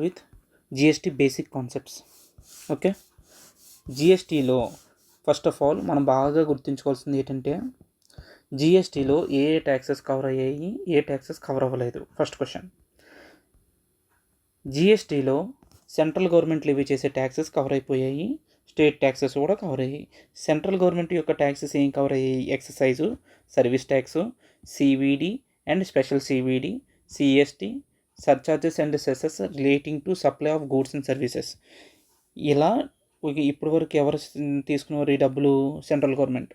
with GST basic concepts. Okay, జిఎస్టీలో first of all మనం బాగా గుర్తుంచుకోవాల్సింది ఏంటంటే జిఎస్టీలో ఏ ట్యాక్సెస్ కవర్ అయ్యాయి, ఏ ట్యాక్సెస్ కవర్ అవ్వలేదు. First question. జిఎస్టీలో సెంట్రల్ గవర్నమెంట్ లెవీ చేసే ట్యాక్సెస్ కవర్ అయిపోయాయి, స్టేట్ ట్యాక్సెస్ కూడా కవర్ అయ్యాయి. సెంట్రల్ గవర్నమెంట్ యొక్క ట్యాక్సెస్ ఏం కవర్ అయ్యాయి? Excise, service tax, CVD and special CVD, CST, surcharges and cesses relating to supply of goods and services. ఇలా ఇప్పటి వరకు ఎవరు తీసుకునేవారు ఈ డబ్బులు? సెంట్రల్ గవర్నమెంట్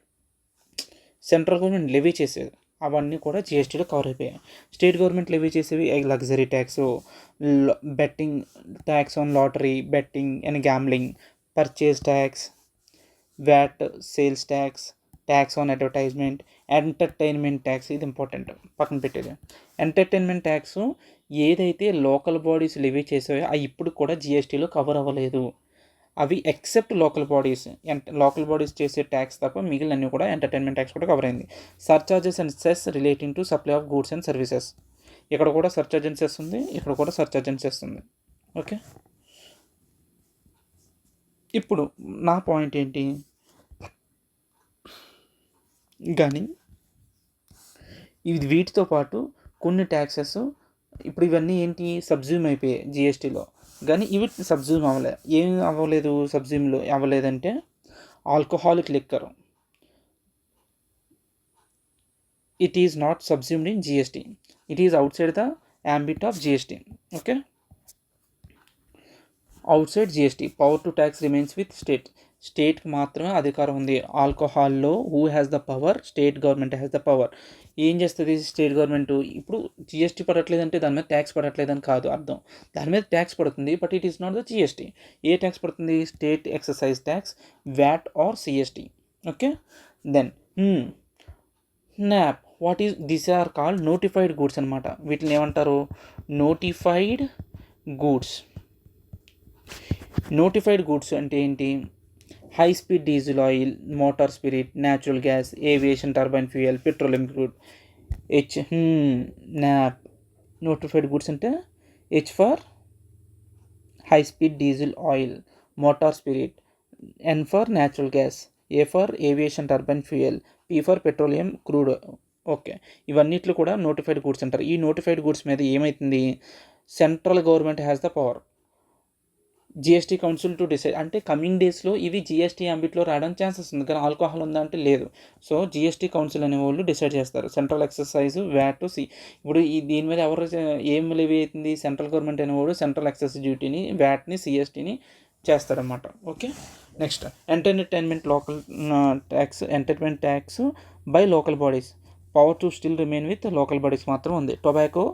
లెవీ చేసేది. అవన్నీ కూడా జిఎస్టీలో కవర్ అయిపోయాయి. స్టేట్ గవర్నమెంట్ లెవీ చేసేవి luxury tax, betting tax on lottery, betting and gambling, purchase tax, VAT, sales tax, tax on advertisement, entertainment tax. ఇది ఇంపార్టెంట్, పక్కన పెట్టేది. ఎంటర్టైన్మెంట్ ట్యాక్స్ ఏదైతే లోకల్ బాడీస్ లెవీ చేసాయో అవి ఇప్పుడు కూడా జిఎస్టీలో కవర్ అవ్వలేదు. అవి ఎక్సెప్ట్ లోకల్ బాడీస్ చేసే ట్యాక్స్ తప్ప మిగిలినన్నీ కూడా ఎంటర్టైన్మెంట్ ట్యాక్స్ కూడా కవర్ అయింది. Surcharges and cess relating to supply of goods and services. ఇక్కడ కూడా సర్చార్జ్ అండ్ సెస్ ఉంది, ఇక్కడ కూడా సర్చార్జ్ అండ్ సెస్ ఉంది. ఓకే, ఇప్పుడు నా పాయింట్ ఏంటి? కానీ ఇది వీటితో పాటు కొన్ని ట్యాక్సెస్ ఇప్పుడు ఇవన్నీ ఏంటి? సబ్జ్యూమ్ అయిపోయాయి జిఎస్టీలో. కానీ ఇవి సబ్జ్యూమ్ అవ్వలేదు. ఏం అవ్వలేదు సబ్జ్యూమ్లో అవ్వలేదంటే alcoholic liquor, it is not subsumed in GST. It is outside the ambit of GST. Okay, outside GST. Power to tax remains with స్టేట్కి మాత్రమే అధికారం ఉంది. ఆల్కహాల్లో who has the power? State government has the power. ఏం చేస్తుంది state government? ఇప్పుడు GST పడట్లేదంటే దాని మీద ట్యాక్స్ పడట్లేదని కాదు అర్థం. దాని మీద ట్యాక్స్ పడుతుంది, but it is not the GST. ఏ ట్యాక్స్ పడుతుంది? State excise tax, VAT or CST. Okay, then nap. What is this are called notified goods అనమాట. వీటిని ఏమంటారు? Notified goods. నోటిఫైడ్ గూడ్స్ అంటే ఏంటి? High speed diesel oil, motor spirit, natural gas, aviation turbine fuel, petroleum crude. Nap. Notified goods అంటే H for high speed diesel oil, motor spirit, N for natural gas, A for aviation turbine fuel, P for petroleum crude. Okay, ఇవన్నిట్లు కూడా notified goods అంటారు. ఈ notified goods మీద ఏమవుతుంది? Central government has the power. GST council to decide. అంటే coming డేస్లో ఇవి GST అంబిట్లో రావడానికి ఛాన్సెస్ ఉంది, కానీ ఆల్కహాల్ ఉందా అంటే లేదు. సో జిఎస్టీ కౌన్సిల్ అనే వాళ్ళు డిసైడ్ చేస్తారు. సెంట్రల్ ఎక్సైజ్, వ్యాట్, ఇప్పుడు దీని మీద ఎవరు ఏం లెవీ అవుతుంది? సెంట్రల్ గవర్నమెంట్ అనేవాడు సెంట్రల్ ఎక్సైజ్ డ్యూటీని, వ్యాట్ని, సిఎస్టీని చేస్తారన్నమాట. Okay, next entertainment local tax. Entertainment tax by local bodies. Power to still remain with local bodies మాత్రం ఉంది. టొబాకో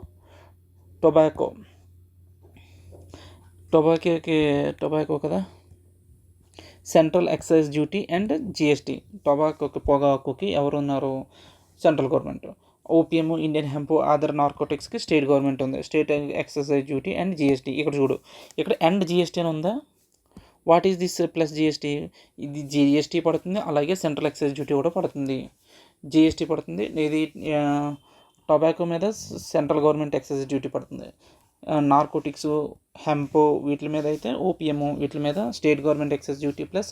కదా, central excise duty and GST. పొగాకుకి ఎవరు ఉన్నారు? Central government. Opium, Indian hemp, other నార్కోటిక్స్కి స్టేట్ గవర్నమెంట్ ఉంది. State excise duty and GST. ఇక్కడ చూడు, ఇక్కడ అండ్ జిఎస్టీ అని ఉందా? What is this plus GST? ఇది జిఎస్టీ పడుతుంది, అలాగే సెంట్రల్ ఎక్సైజ్ డ్యూటీ కూడా పడుతుంది. జిఎస్టీ పడుతుంది, ఇది టొబాకో మీద సెంట్రల్ గవర్నమెంట్ ఎక్సైజ్ డ్యూటీ పడుతుంది. నార్కోటిక్స్, హెంప్ వీటి మీద అయితే ఓపిఎం, వీటి మీద state government excise duty plus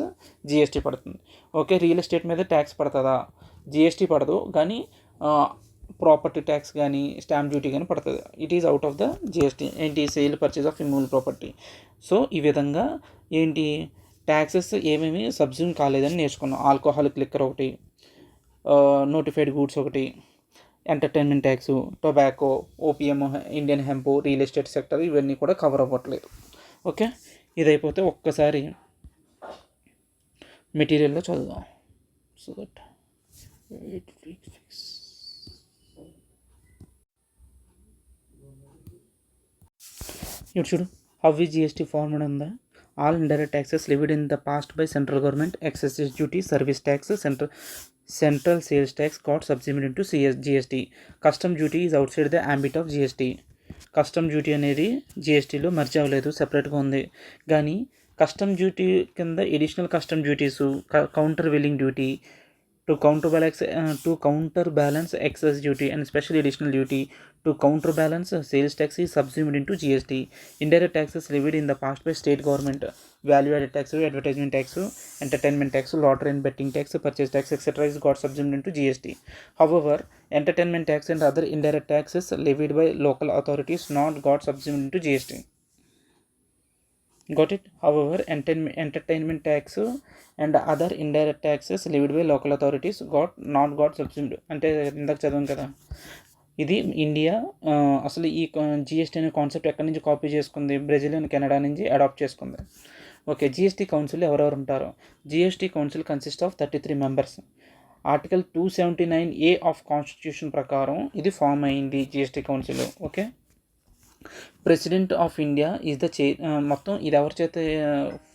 GST పడుతుంది. ఓకే, రియల్ ఎస్టేట్ మీద ట్యాక్స్ పడుతుందా? జిఎస్టీ పడదు, కానీ ప్రాపర్టీ ట్యాక్స్ కానీ స్టాంప్ డ్యూటీ కానీ పడుతుంది. It is out of the GST. ఏంటి? Sale, purchase of immovable property. So ఈ విధంగా ఏంటి ట్యాక్సెస్ ఏమేమి సబ్జ్యూమ్ కాలేదని నేర్చుకున్నాం. ఆల్కహాలిక్ లిక్కర్ ఒకటి, నోటిఫైడ్ గూడ్స్ ఒకటి, entertainment tax, tobacco, OPM, Indian hemp, real estate sector ఇవన్నీ కూడా కవర్ అవ్వట్లేదు. ఓకే, ఇదైపోతే ఒక్కసారి మెటీరియల్లో చదువుదాం. సో దట్ ఇప్పుడు చూడు, హౌ ఈజ్ జిఎస్టీ ఫార్మ్డ్ ఉందా? All indirect taxes levied in the past by central government, excise duty, service tax, central sales tax got subsumed into GST. Custom duty is outside the ambit of GST. Custom duty అనేది జిఎస్టీలో merge అవ్వలేదు, సెపరేట్గా ఉంది. కానీ custom duty కింద additional custom duties, countervailing duty, to counterbalance excess duty and special additional duty, To counterbalance, sales tax is subsumed into GST. Indirect taxes levied in the past by state government, value-added tax, advertisement tax, entertainment tax, lottery and betting tax, purchase tax, etc. is got subsumed into GST. However, entertainment tax and other indirect taxes levied by local authorities not got subsumed into GST. Got it? However, entertainment tax and other indirect taxes levied by local authorities not got subsumed. అంటే ఇందాక చదివాం కదా, ఇది India అసలు ఈ GST అనే concept ఎక్కడి నుంచి కాపీ చేసుకుంది, బ్రెజిల్ అండ్ కెనడా నుంచి అడాప్ట్ చేసుకుంది. ఓకే, జిఎస్టీ కౌన్సిల్ ఎవరెవరు ఉంటారో. GST council consist of 33 members. Article 279A of constitution ప్రకారం ఇది ఫామ్ అయింది GST council. Okay, president of India is the మొత్తం ఇది ఎవరి చేత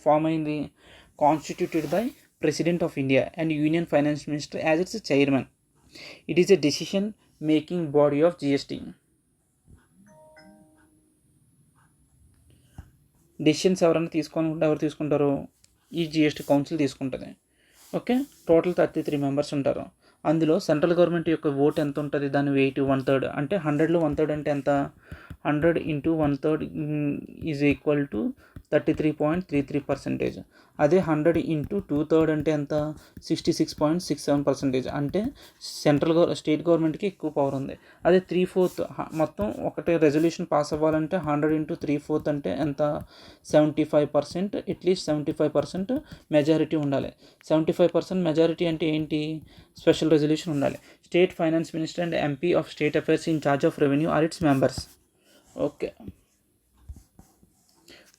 ఫామ్ అయింది, constituted by president of India and union finance minister as it's chairman. It is a decision making body of GST. Decisions ఎవరైనా తీసుకోవాలనుకుంటే ఎవరు తీసుకుంటారు, ఈ జిఎస్టీ కౌన్సిల్ తీసుకుంటుంది. ఓకే, టోటల్ 33 మెంబర్స్ ఉంటారు. అందులో సెంట్రల్ గవర్నమెంట్ యొక్క ఓట్ ఎంత ఉంటుంది, దాని వెయిట్ 1/3. అంటే 100లో 1/3 అంటే ఎంత, 100 × 1/3 ఈజ్ ఈక్వల్ టు 33.33%. అదే 100 × 2/3 అంటే ఎంత, 66.67%. అంటే స్టేట్ గవర్నమెంట్కి ఎక్కువ పవర్ ఉంది. అదే 3/4 మొత్తం ఒకటే రెజల్యూషన్ పాస్ అవ్వాలంటే 100 × 3/4 అంటే ఎంత, 75%. అట్లీస్ట్ 75% మెజారిటీ ఉండాలి. 75% మెజారిటీ అంటే ఏంటి, స్పెషల్ రెజల్యూషన్ ఉండాలి. State finance minister and MP of state affairs in charge of revenue or its members. Okay,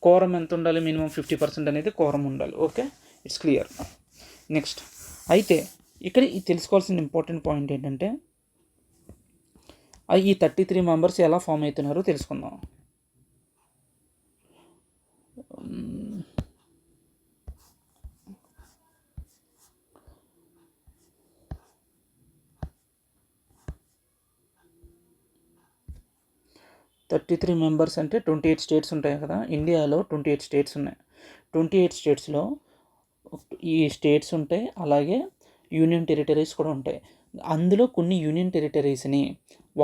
quorum ఎంత ఉండాలి, మినిమం 50% అనేది కోరం ఉండాలి. Okay, it's clear. నెక్స్ట్ అయితే ఇక్కడ తెలుసుకోవాల్సిన ఇంపార్టెంట్ పాయింట్ ఏంటంటే, ఈ 33 మెంబర్స్ ఎలా ఫామ్ అవుతున్నారో తెలుసుకుందాం. 33 మెంబర్స్ అంటే 28 స్టేట్స్ ఉంటాయి కదా, ఇండియాలో 28 స్టేట్స్ ఉన్నాయి. 28 స్టేట్స్లో ఈ స్టేట్స్ ఉంటాయి, అలాగే యూనియన్ టెరిటరీస్ కూడా ఉంటాయి. అందులో కొన్ని యూనియన్ టెరిటరీస్ని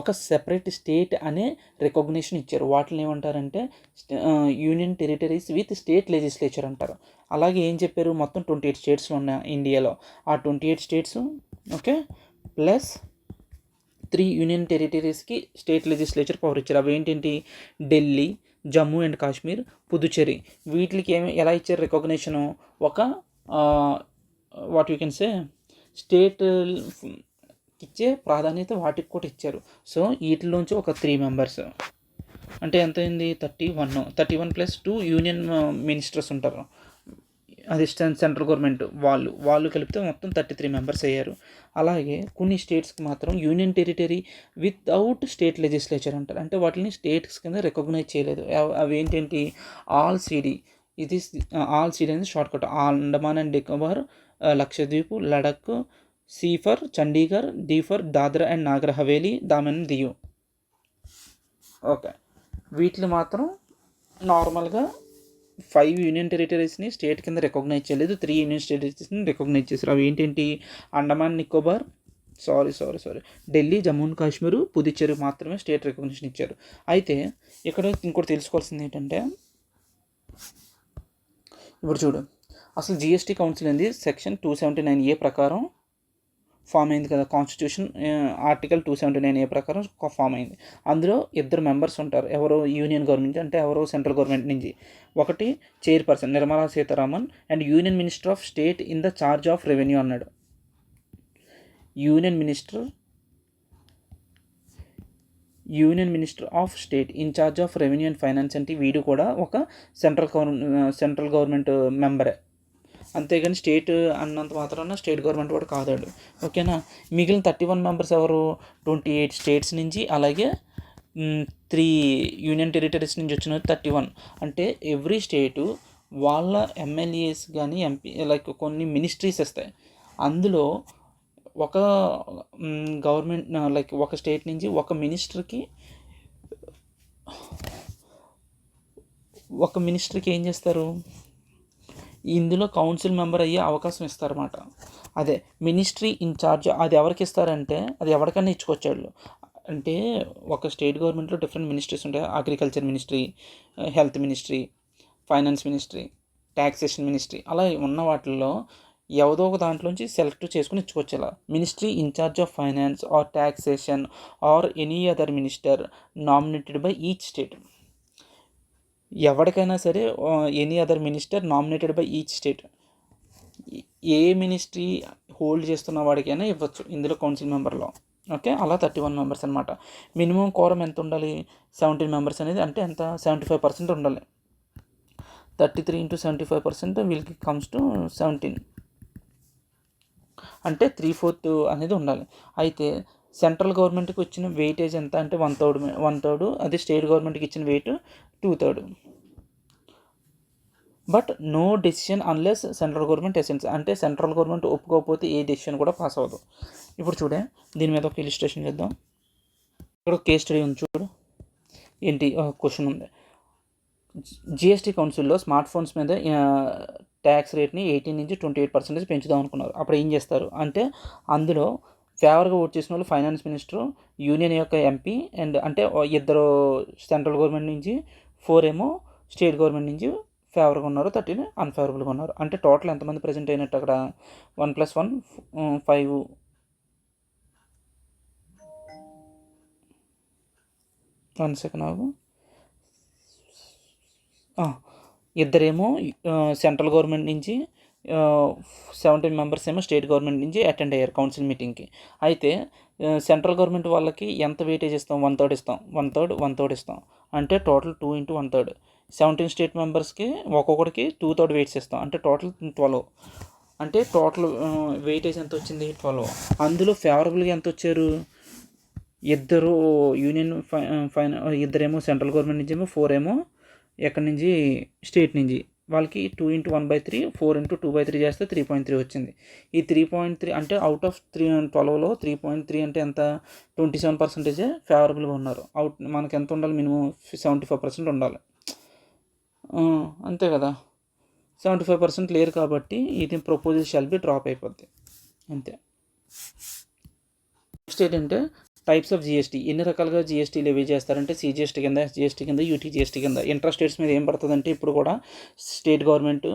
ఒక సెపరేట్ స్టేట్ అనే రికగ్నిషన్ ఇచ్చారు. వాటిని ఏమంటారంటే union territories with state legislature అంటారు. అలాగే ఏం చెప్పారు, మొత్తం 28 స్టేట్స్లో ఉన్నాయి ఇండియాలో. ఆ 28 స్టేట్స్ ఓకే ప్లస్ 3 యూనియన్ టెరిటరీస్కి స్టేట్ లెజిస్లేచర్ పవర్ ఇచ్చారు. అవి ఏంటంటే ఢిల్లీ, జమ్మూ అండ్ కాశ్మీర్, పుదుచ్చేరి. వీటికి ఎలా ఇచ్చారు రికగ్నిషను, ఒక what you can say state ఇచ్చే ప్రాధాన్యత వాటికి కూడా ఇచ్చారు. సో వీటిలోంచి ఒక 3 మెంబర్స్ అంటే ఎంత అయింది, 31 ప్లస్ 2 యూనియన్ మినిస్టర్స్ ఉంటారు, అది సెంట్రల్ గవర్నమెంట్ వాళ్ళు కలిపితే మొత్తం 33 మెంబర్స్ అయ్యారు. అలాగే కొన్ని స్టేట్స్కి మాత్రం union territory without state legislature అంటారు. అంటే వాటిని స్టేట్స్ కింద రికగ్నైజ్ చేయలేదు. అవి ఏంటంటే ఆల్ సిడి. ఇది ఆల్ సిడి అనేది shortcut. Andaman and Nicobar, Lakshadweep, Ladakh, C for Chandigarh, D for Dadra and Nagar Haveli, Daman Diu. Okay, వీటిని మాత్రం నార్మల్గా 5 యూనియన్ టెరిటరీస్ని స్టేట్ కింద రికగ్నైజ్ చేయలేదు, 3 యూనియన్ టెరిటరీస్ని రికగ్నైజ్ చేశారు. అవి ఏంటంటే అండమాన్ నికోబార్, ఢిల్లీ, జమ్మూ అండ్ కాశ్మీర్, పుదుచ్చేరి మాత్రమే స్టేట్ రికగ్నిషన్ ఇచ్చారు. అయితే ఇక్కడ ఇంకోటి తెలుసుకోవాల్సింది ఏంటంటే, ఇప్పుడు చూడు అసలు జిఎస్టీ కౌన్సిల్ అనేది సెక్షన్ 279A ప్రకారం ఫామ్ అయింది కదా, కాన్స్టిట్యూషన్ ఆర్టికల్ 279A ప్రకారం ఫామ్ అయింది. అందులో 2 మెంబర్స్ ఉంటారు. ఎవరో యూనియన్ గవర్నమెంట్ అంటే ఎవరో సెంట్రల్ గవర్నమెంట్ నుంచి. ఒకటి chairperson Nirmala Sitharaman and union minister of state in the charge of revenue అన్నాడు. Union minister of state in charge of revenue and finance అంటే వీడు కూడా ఒక సెంట్రల్ గవర్నమెంట్ మెంబరే. అంతేగాని స్టేట్ అన్నంత మాత్రాన స్టేట్ గవర్నమెంట్ కూడా కాదాడు. ఓకేనా, మిగిలిన 31 మెంబర్స్ ఎవరు, 28 స్టేట్స్ నుంచి అలాగే 3 యూనియన్ టెరిటరీస్ నుంచి వచ్చిన 31. అంటే ఎవ్రీ స్టేటు వాళ్ళ ఎమ్మెల్యేస్ కానీ ఎంపీ లైక్ కొన్ని మినిస్ట్రీస్ వస్తాయి. అందులో ఒక గవర్నమెంట్ లైక్ ఒక స్టేట్ నుంచి ఒక మినిస్టర్కి ఏం చేస్తారు, ఇందులో కౌన్సిల్ మెంబర్ అయ్యే అవకాశం ఇస్తారన్నమాట. అదే మినిస్ట్రీ ఇన్ఛార్జ్ అది ఎవరికి ఇస్తారంటే అది ఎవరికైనా ఇచ్చుకొచ్చాడు. అంటే ఒక స్టేట్ గవర్నమెంట్లో డిఫరెంట్ మినిస్ట్రీస్ ఉంటాయి. Agriculture ministry, health ministry, finance ministry, taxation ministry, అలా ఉన్న వాటిల్లో ఏదో ఒక దాంట్లోంచి సెలెక్ట్ చేసుకుని ఇచ్చుకోవచ్చు. ఇలా ministry in charge of finance or taxation or any other minister nominated by each state. ఎవరికైనా సరే any other minister nominated by each state, ఏ మినిస్ట్రీ హోల్డ్ చేస్తున్న వాడికైనా ఇవ్వచ్చు ఇందులో కౌన్సిల్ మెంబర్లో. ఓకే, అలా 31 మెంబర్స్ అనమాట. మినిమం కోరం ఎంత ఉండాలి? 17 మెంబర్స్ అనేది, అంటే ఎంత? 75% ఉండాలి. 33 into 75% వీళ్ళకి కమ్స్ టు 17, అంటే 3/4 అనేది ఉండాలి. అయితే సెంట్రల్ గవర్నమెంట్కి వచ్చిన వెయిటేజ్ ఎంత అంటే 1/3, అదే స్టేట్ గవర్నమెంట్కి ఇచ్చిన weight 2/3. But no decision unless central government assent, అంటే సెంట్రల్ గవర్నమెంట్ ఒప్పుకోకపోతే ఏ డెసిషన్ కూడా పాస్ అవ్వదు. ఇప్పుడు చూడే, దీని మీద ఒక ఇలిస్ట్రేషన్ చేద్దాం. ఇక్కడ ఒక కేస్ స్టడీ ఉంది చూడు. ఏంటి క్వశ్చన్ ఉంది, జిఎస్టీ కౌన్సిల్లో స్మార్ట్ ఫోన్స్ మీద ట్యాక్స్ రేట్ని 18 నుంచి 28% పెంచుదాం అనుకున్నారు. అప్పుడు ఏం చేస్తారు అంటే, అందులో ఫేవర్గా ఓట్ చేసిన వాళ్ళు ఫైనాన్స్ మినిస్టర్, యూనియన్ యొక్క ఎంపీ, అండ్ అంటే 2 సెంట్రల్ గవర్నమెంట్ నుంచి, 4 ఏమో స్టేట్ గవర్నమెంట్ నుంచి ఫేవర్గా ఉన్నారు, 13 అన్ఫేవరబుల్గా ఉన్నారు. అంటే టోటల్ ఎంతమంది ప్రజెంట్ అయినట్టు అక్కడ? 1 + 1 5. 1 సెకండ్ ఆగు. 2 సెంట్రల్ గవర్నమెంట్ నుంచి, 17 మెంబర్స్ ఏమో స్టేట్ గవర్నమెంట్ నుంచి అటెండ్ అయ్యారు కౌన్సిల్ మీటింగ్కి. అయితే సెంట్రల్ గవర్నమెంట్ వాళ్ళకి ఎంత వెయిటేజ్ ఇస్తాం? 1/3 ఇస్తాం. 1/3 ఇస్తాం, అంటే టోటల్ 2 into 1/3. 17 స్టేట్ మెంబర్స్కి ఒక్కొక్కడికి 2/3 వెయిట్స్ ఇస్తాం, అంటే టోటల్ 12. అంటే టోటల్ వెయిటేజ్ ఎంత వచ్చింది? 12. అందులో ఫేవరబుల్గా ఎంత వచ్చారు? 2 యూనియన్ 2 సెంట్రల్ గవర్నమెంట్ నుంచి ఏమో, 4 ఏమో ఎక్కడి నుంచి? స్టేట్ నుంచి. వాళ్ళకి 2 into 1/3, 4 into 2/3 చేస్తే 3.3 వచ్చింది. ఈ 3.3 అంటే అవుట్ ఆఫ్ 12లో 3.3 అంటే ఎంత? 27% ఫేవరబుల్గా ఉన్నారు. మనకి ఎంత ఉండాలి? మినిమం 75% ఉండాలి, అంతే కదా. 75% లేరు కాబట్టి ఇది ప్రపోజల్ షాల్ బి డ్రాప్ అయిపోద్ది, అంతే. నెక్స్ట్ ఏంటంటే టైప్స్ ఆఫ్ జిఎస్టీ. ఎన్ని రకాలుగా జిఎస్టీ లెవీ చేస్తారంటే, సిజిఎస్టీ కింద, ఎస్జిఎస్టీ కింద, యూటీజిఎస్టీ కింద. ఇంట్రా స్టేట్స్ మీద ఏం పడుతుందంటే, ఇప్పుడు కూడా స్టేట్ గవర్నమెంట్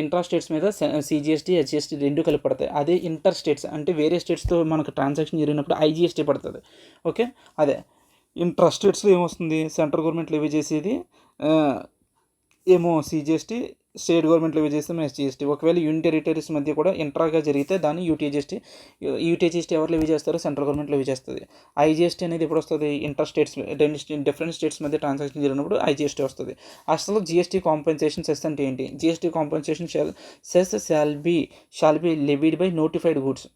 ఇంట్రా స్టేట్స్ మీద సిజిఎస్టీ, ఎస్జిఎస్టీ 2 కలిపి పడతాయి. అదే ఇంటర్ స్టేట్స్ అంటే వేరే స్టేట్స్తో మనకు ట్రాన్సాక్షన్ జరిగినప్పుడు ఐజిఎస్టీ పడుతుంది. ఓకే, అదే ఇంట్రా స్టేట్స్లో ఏమొస్తుంది? సెంట్రల్ గవర్నమెంట్ లెవీ చేసేది ఏమో సిజిఎస్టీ, స్టేట్ గవర్నమెంట్ లెవీ చేస్తే ఎస్జిఎస్టీ. ఒకవేళ యూనియన్ టెరిటరీస్ మధ్య కూడా ఇంట్రాగా జరిగితే దాన్ని యూటీజిఎస్టీ ఎవరు లెవీ చేస్తారో? సెంట్రల్ గవర్నమెంట్ లెవీ చేస్తుంది. ఐజిఎస్టీ అనేది ఎప్పుడు వస్తుంది? ఇంటర్ స్టేట్స్, డిఫరెంట్ స్టేట్స్ మధ్య ట్రాన్సాక్షన్ జరిగినప్పుడు ఐజిఎస్టీ వస్తుంది. అసలు జిఎస్టీ కాంపెన్సేషన్ సెస్ అంటే ఏంటి? GST compensation cess shall be levied by notified goods.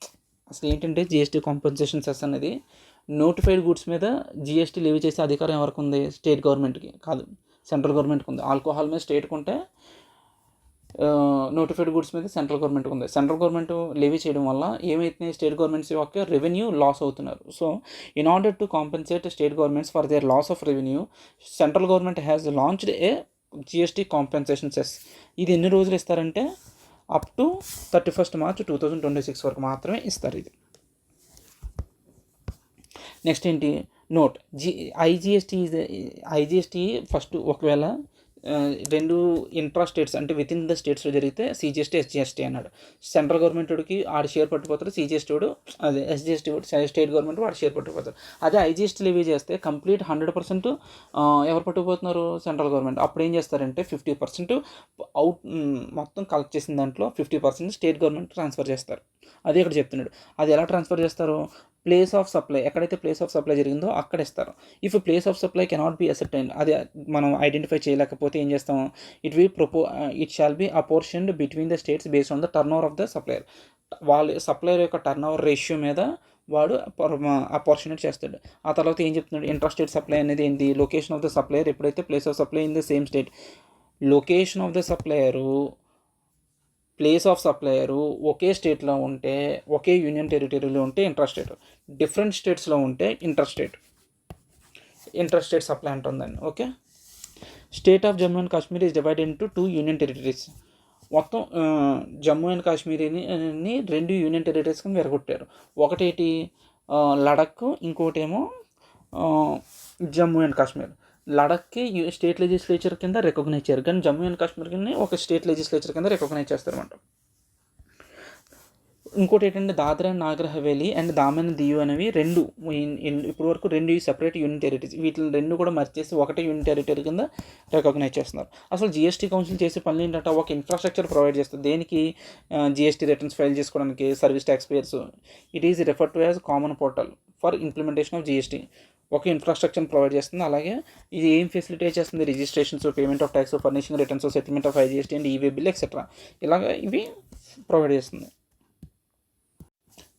అసలు ఏంటంటే జిఎస్టీ కాంపెన్సేషన్ సెస్ అనేది నోటిఫైడ్ గూడ్స్ మీద జిఎస్టీ లెవీ చేసే అధికారం ఎవరికి ఉంది? స్టేట్ గవర్నమెంట్కి కాదు, సెంట్రల్ గవర్నమెంట్కి ఉంది. ఆల్కహాల్ మీద స్టేట్కి ఉంటే, నోటిఫైడ్ గూడ్స్ మీద సెంట్రల్ గవర్నమెంట్ ఉంది. సెంట్రల్ గవర్నమెంట్ లెవీ చేయడం వల్ల ఏమైతే స్టేట్ గవర్నమెంట్స్ యొక్క రెవెన్యూ లాస్ అవుతున్నారు. So in order to compensate state governments for their loss of revenue, central government has launched a GST compensation cess. ఇది ఎన్ని రోజులు ఇస్తారంటే, అప్ టు 31st March 2026 వరకు మాత్రమే ఇస్తారు ఇది. నెక్స్ట్ ఏంటి? నోట్ ఐజిఎస్టీ ఫస్ట్ ఒకవేళ 2 ఇంట్రా స్టేట్స్ అంటే విత్ ఇన్ ద స్టేట్స్లో జరిగితే సిజిఎస్టీ, ఎస్జిఎస్టీ అన్నాడు. సెంట్రల్ గవర్నమెంట్కి ఆడు షేర్ పట్టుకుపోతాడు, సిజిఎస్టీ వాడు, అదే ఎస్జిఎస్టీ వాడు, స్టేట్ గవర్నమెంట్ వాడు షేర్ పట్టుకుపోతారు. అదే ఐజిఎస్టీ లెవీ చేస్తే కంప్లీట్ 100% ఎవరు పట్టుకుపోతున్నారు? Central government. అప్పుడు ఏం చేస్తారంటే 50% మొత్తం కలెక్ట్ చేసిన దాంట్లో 50% స్టేట్ గవర్నమెంట్ ట్రాన్స్ఫర్ చేస్తారు. అదే ఇక్కడ చెప్తున్నాడు. అది ఎలా ట్రాన్స్ఫర్ చేస్తారు? ప్లేస్ ఆఫ్ సప్లై, ఎక్కడైతే ప్లేస్ ఆఫ్ సప్లై జరిగిందో అక్కడ ఇస్తారు. If place of supply cannot be ascertained, అది మనం ఐడెంటిఫై చేయలేకపోతే ఏం చేస్తాం? It shall be apportioned between the states based on the turnover of the supplier. వాళ్ళ సప్లయర్ యొక్క టర్న్ ఓవర్ రేషియో మీద వాడు అపోర్షనేట్ చేస్తాడు. ఆ తర్వాత ఏం చెప్తున్నాడు? ఇంట్రా స్టేట్ సప్లై అనేది ఏంటి? లొకేషన్ ఆఫ్ ద సప్లయర్, ఎప్పుడైతే place of supply in the same state, location of the supplier, place of supplier ఒకే స్టేట్లో ఉంటే, ఒకే యూనియన్ టెరిటరీలో ఉంటే ఇంట్రా స్టేట్, డిఫరెంట్ స్టేట్స్లో ఉంటే ఇంటర్ స్టేట్ సప్లై అంటుందండి. Okay, state of Jammu and Kashmir is divided into 2 union territories. మొత్తం Jammu and కాశ్మీర్ని 2 union territories కింద విరగొట్టారు. ఒకటేటి లడఖ్, ఇంకోటేమో జమ్మూ అండ్ కాశ్మీర్. లడఖ్కి స్టేట్ లెజిస్లేచర్ కింద రికగ్నైజ్ చేయరు, కానీ జమ్మూ అండ్ కాశ్మీర్ని ఒక స్టేట్ లెజిస్లేచర్ కింద రికగ్నైజ్ చేస్తారన్నమాట. ఇంకోటి ఏంటంటే దాద్రా అండ్ నాగర్ హవేలీ అండ్ దామన్ దియు అనేవి రెండు ఇప్పటి వరకు రెండు సెపరేట్ యూనియన్ టెరిటరీస్, వీటిని రెండు కూడా మర్చేసి ఒకటే యూనియన్ టెరిటరీ కింద రికగ్నైజ్ చేస్తున్నారు. అసలు జిఎస్టీ కౌన్సిల్ చేసే పనులు ఏంటంటే ఒక ఇన్ఫ్రాస్ట్రక్చర్ ప్రొవైడ్ చేస్తుంది. దేనికి? జిఎస్టీ రిటర్న్స్ ఫైల్ చేసుకోవడానికి service tax payers. It is refer to as common portal for implementation of GST. ఒక ఇన్ఫ్రాస్ట్రక్చర్ ప్రొవైడ్ చేస్తుంది. అలాగే ఇది ఏం ఫెసిలిటేట్ చేస్తుంది? Registrations, payment of tax, furnishing returns, settlement of IGST and e-way bill etcetera, ఇలాగ ఇవి provide చేస్తుంది.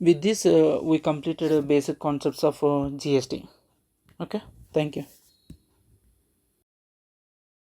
With this, we completed basic concepts of GST. Okay, thank you.